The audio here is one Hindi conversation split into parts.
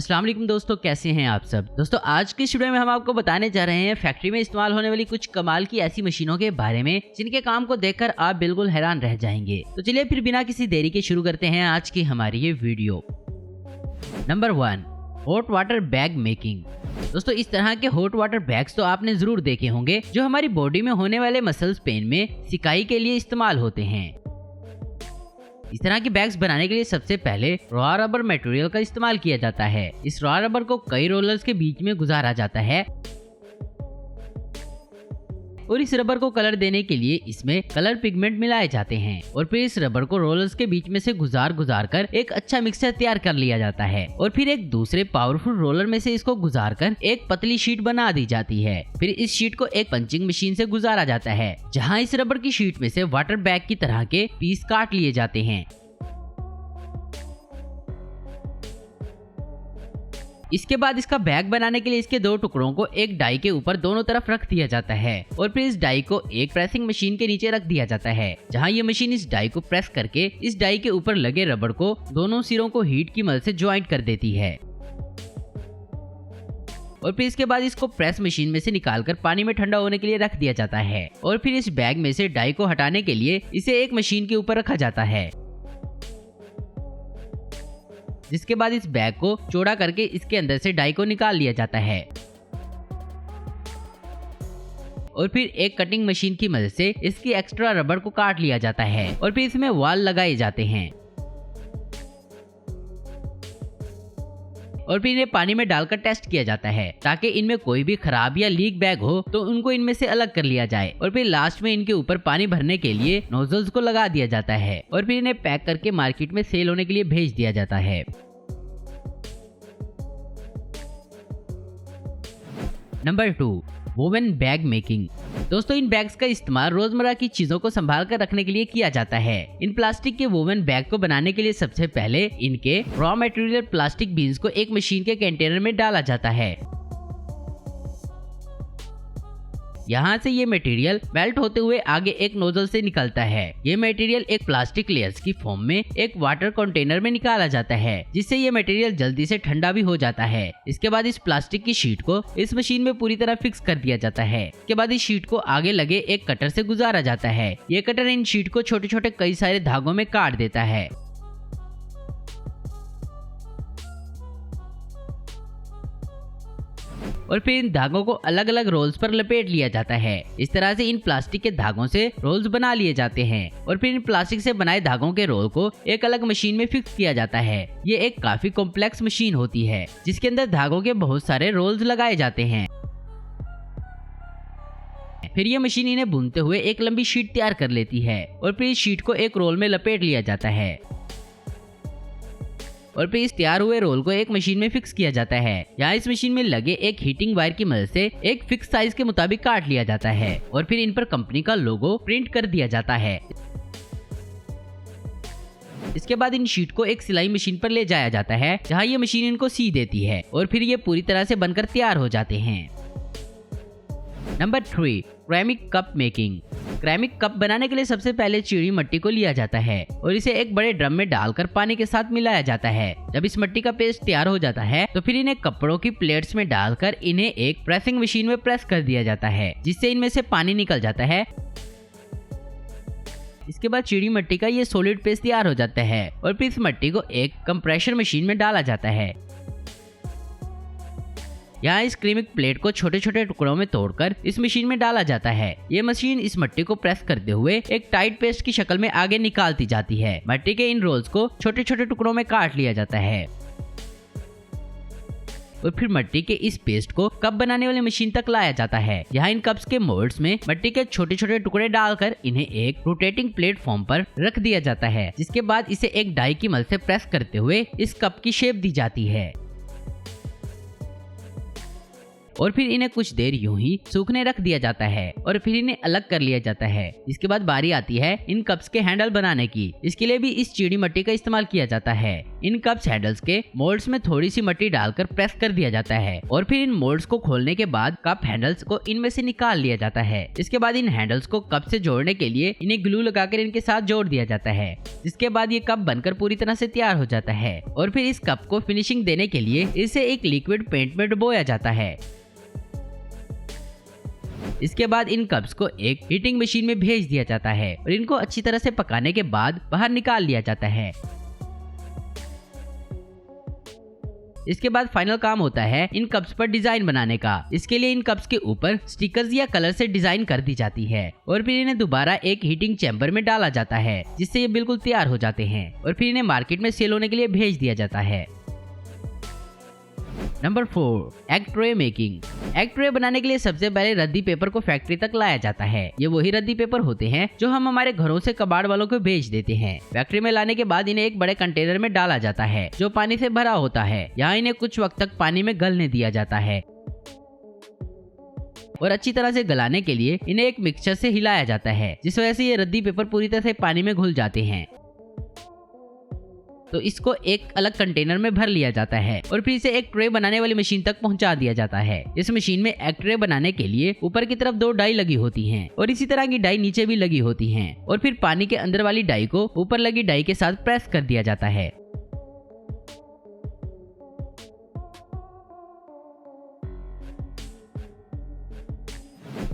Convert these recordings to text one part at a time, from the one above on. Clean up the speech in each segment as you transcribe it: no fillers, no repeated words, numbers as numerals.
अस्सलाम वालेकुम दोस्तों, कैसे हैं आप सब। दोस्तों आज की इस वीडियो में हम आपको बताने जा रहे हैं फैक्ट्री में इस्तेमाल होने वाली कुछ कमाल की ऐसी मशीनों के बारे में जिनके काम को देखकर आप बिल्कुल हैरान रह जाएंगे। तो चलिए फिर बिना किसी देरी के शुरू करते हैं आज की हमारी ये video. Number 1, hot water bag making. दोस्तों इस तरह के हॉट वाटर बैग्स तो आपने जरूर देखे होंगे जो हमारी बॉडी में होने वाले मसल्स पेन में सिकाई के लिए इस्तेमाल होते हैं। इस तरह के बैग्स बनाने के लिए सबसे पहले रॉ रबर मटेरियल का इस्तेमाल किया जाता है। इस रॉ रबर को कई रोलर्स के बीच में गुजारा जाता है और इस रबर को कलर देने के लिए इसमें कलर पिगमेंट मिलाए जाते हैं और फिर इस रबर को रोलर्स के बीच में से गुजार कर एक अच्छा मिक्सचर तैयार कर लिया जाता है और फिर एक दूसरे पावरफुल रोलर में से इसको गुजार कर एक पतली शीट बना दी जाती है। फिर इस शीट को एक पंचिंग मशीन से गुजारा जाता है जहां इस रबर की शीट में से वाटर बैग की तरह के पीस काट लिए जाते हैं। इसके बाद इसका बैग बनाने के लिए इसके दो टुकड़ों को एक डाई के ऊपर दोनों तरफ रख दिया जाता है और फिर इस डाई को एक प्रेसिंग मशीन के नीचे रख दिया जाता है जहां ये मशीन इस डाई को प्रेस करके इस डाई के ऊपर लगे रबर को दोनों सिरों को हीट की मदद से ज्वाइंट कर देती है और फिर इसके बाद इसको प्रेस मशीन में से निकालकर पानी में ठंडा होने के लिए रख दिया जाता है और फिर इस बैग में से डाई को हटाने के लिए इसे एक मशीन के ऊपर रखा जाता है, जिसके बाद इस बैग को चौड़ा करके इसके अंदर से डाई को निकाल लिया जाता है और फिर एक कटिंग मशीन की मदद से इसकी एक्स्ट्रा रबर को काट लिया जाता है और फिर इसमें वाल लगाए जाते हैं और फिर इन्हें पानी में डालकर टेस्ट किया जाता है ताकि इनमें कोई भी खराब या लीक बैग हो तो उनको इनमें से अलग कर लिया जाए और फिर लास्ट में इनके ऊपर पानी भरने के लिए नोजल्स को लगा दिया जाता है और फिर इन्हें पैक करके मार्केट में सेल होने के लिए भेज दिया जाता है। Number 2, woven bag making. दोस्तों इन बैग्स का इस्तेमाल रोजमर्रा की चीजों को संभाल कर रखने के लिए किया जाता है। इन प्लास्टिक के वोवन बैग को बनाने के लिए सबसे पहले इनके रॉ मटेरियल प्लास्टिक बीन्स को एक मशीन के कंटेनर में डाला जाता है। यहाँ से ये मटेरियल मेल्ट होते हुए आगे एक नोजल से निकलता है। ये मटेरियल एक प्लास्टिक लेयर्स की फॉर्म में एक वाटर कंटेनर में निकाला जाता है जिससे ये मटेरियल जल्दी से ठंडा भी हो जाता है। इसके बाद इस प्लास्टिक की शीट को इस मशीन में पूरी तरह फिक्स कर दिया जाता है। इसके बाद इस शीट को आगे लगे एक कटर से गुजारा जाता है। ये कटर इन शीट को छोटे छोटे कई सारे धागों में काट देता है और फिर इन धागों को अलग अलग रोल्स पर लपेट लिया जाता है। इस तरह से इन प्लास्टिक के धागों से रोल्स बना लिए जाते हैं और फिर इन प्लास्टिक से बनाए धागों के रोल को एक अलग मशीन में फिक्स किया जाता है। ये एक काफी कॉम्प्लेक्स मशीन होती है जिसके अंदर धागों के बहुत सारे रोल्स लगाए जाते हैं। फिर ये मशीन इन्हें बुनते हुए एक लंबी शीट तैयार कर लेती है और फिर इस शीट को एक रोल में लपेट लिया जाता है और फिर इस तैयार हुए रोल को एक मशीन में फिक्स किया जाता है। यहाँ इस मशीन में लगे एक हीटिंग वायर की मदद से एक फिक्स साइज के मुताबिक काट लिया जाता है और फिर इन पर कंपनी का लोगो प्रिंट कर दिया जाता है। इसके बाद इन शीट को एक सिलाई मशीन पर ले जाया जाता है जहाँ ये मशीन इनको सी देती है और फिर ये पूरी तरह से बनकर तैयार हो जाते हैं। Number 3, ceramic cup making. Ceramic cup बनाने के लिए सबसे पहले चीनी मट्टी को लिया जाता है और इसे एक बड़े ड्रम में डालकर पानी के साथ मिलाया जाता है। जब इस मट्टी का पेस्ट तैयार हो जाता है तो फिर इन्हें कपड़ों की प्लेट्स में डालकर इन्हें एक प्रेसिंग मशीन में प्रेस कर दिया जाता है जिससे इनमें से पानी निकल जाता है। इसके बाद चीनी मट्टी का ये सॉलिड पेस्ट तैयार हो जाता है और फिर इस मट्टी को एक कंप्रेशर मशीन में डाला जाता है। यहाँ इस क्रीमिक प्लेट को छोटे छोटे टुकड़ों में तोड़कर इस मशीन में डाला जाता है। ये मशीन इस मट्टी को प्रेस करते हुए एक टाइट पेस्ट की शक्ल में आगे निकालती जाती है। मट्टी के इन रोल्स को छोटे छोटे टुकड़ों में काट लिया जाता है और फिर मट्टी के इस पेस्ट को कप बनाने वाली मशीन तक लाया जाता है। यहाँ इन कप्स के मोल्ड्स में मट्टी के छोटे छोटे टुकड़े डालकर इन्हें एक रोटेटिंग प्लेटफॉर्म पर रख दिया जाता है जिसके बाद इसे एक डाई की मदद से प्रेस करते हुए इस कप की शेप दी जाती है। और फिर इन्हें कुछ देर यूं ही सूखने रख दिया जाता है और फिर इन्हें अलग कर लिया जाता है। इसके बाद बारी आती है इन कप्स के हैंडल बनाने की। इसके लिए भी इस चीनी मिट्टी का इस्तेमाल किया जाता है। इन कप्स हैंडल्स के मोल्ड्स में थोड़ी सी मिट्टी डालकर प्रेस कर दिया जाता है और फिर इन मोल्ड्स को खोलने के बाद कप हैंडल्स को इनमें से निकाल लिया जाता है। इसके बाद इन हैंडल्स को कप से जोड़ने के लिए इन्हें ग्लू लगाकर इनके साथ जोड़ दिया जाता है, जिसके बाद ये कप बनकर पूरी तरह से तैयार हो जाता है और फिर इस कप को फिनिशिंग देने के लिए इसे एक लिक्विड पेंट में डुबोया जाता है। इसके बाद इन कप्स को एक हीटिंग मशीन में भेज दिया जाता है और इनको अच्छी तरह से पकाने के बाद बाहर निकाल लिया जाता है। इसके बाद फाइनल काम होता है इन कप्स पर डिजाइन बनाने का। इसके लिए इन कप्स के ऊपर स्टिकर्स या कलर से डिजाइन कर दी जाती है और फिर इन्हें दोबारा एक हीटिंग चैम्बर में डाला जाता है, जिससे ये बिल्कुल तैयार हो जाते हैं और फिर इन्हें मार्केट में सेल होने के लिए भेज दिया जाता है। Number 4, egg tray making. Egg tray बनाने के लिए सबसे पहले रद्दी पेपर को फैक्ट्री तक लाया जाता है। ये वही रद्दी पेपर होते हैं जो हम हमारे घरों से कबाड़ वालों को बेच देते हैं। फैक्ट्री में लाने के बाद इन्हें एक बड़े कंटेनर में डाला जाता है जो पानी से भरा होता है। यहाँ इन्हें कुछ वक्त तक पानी में गलने दिया जाता है और अच्छी तरह से गलाने के लिए इन्हें एक मिक्सचर से हिलाया जाता है, जिस वजह से ये रद्दी पेपर पूरी तरह से पानी में घुल जाते हैं। तो इसको एक अलग कंटेनर में भर लिया जाता है और फिर इसे एक ट्रे बनाने वाली मशीन तक पहुंचा दिया जाता है। इस मशीन में एग ट्रे बनाने के लिए ऊपर की तरफ 2 डाई लगी होती हैं और इसी तरह की डाई नीचे भी लगी होती हैं और फिर पानी के अंदर वाली डाई को ऊपर लगी डाई के साथ प्रेस कर दिया जाता है।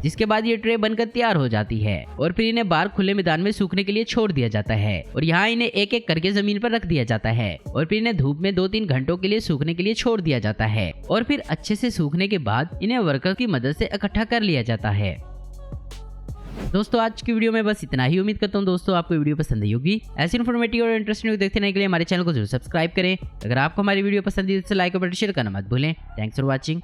जिसके बाद ये ट्रे बनकर तैयार हो जाती है और फिर इन्हें बाहर खुले मैदान में सूखने के लिए छोड़ दिया जाता है और यहाँ इन्हें एक एक करके जमीन पर रख दिया जाता है और फिर इन्हें धूप में 2-3 घंटों के लिए सूखने के लिए छोड़ दिया जाता है और फिर अच्छे से सूखने के बाद इन्हें वर्कर की मदद से इकट्ठा कर लिया जाता है। दोस्तों आज की वीडियो में बस इतना ही। उम्मीद करता हूँ दोस्तों आपको वीडियो पसंद आई होगी। ऐसी इन्फॉर्मेटिव और इंटरेस्टिंग वीडियो देखने के लिए हमारे चैनल को जरूर सब्सक्राइब करें। अगर आपको हमारी वीडियो पसंद है तो लाइक और शेयर करना मत भूलें। Thanks for watching.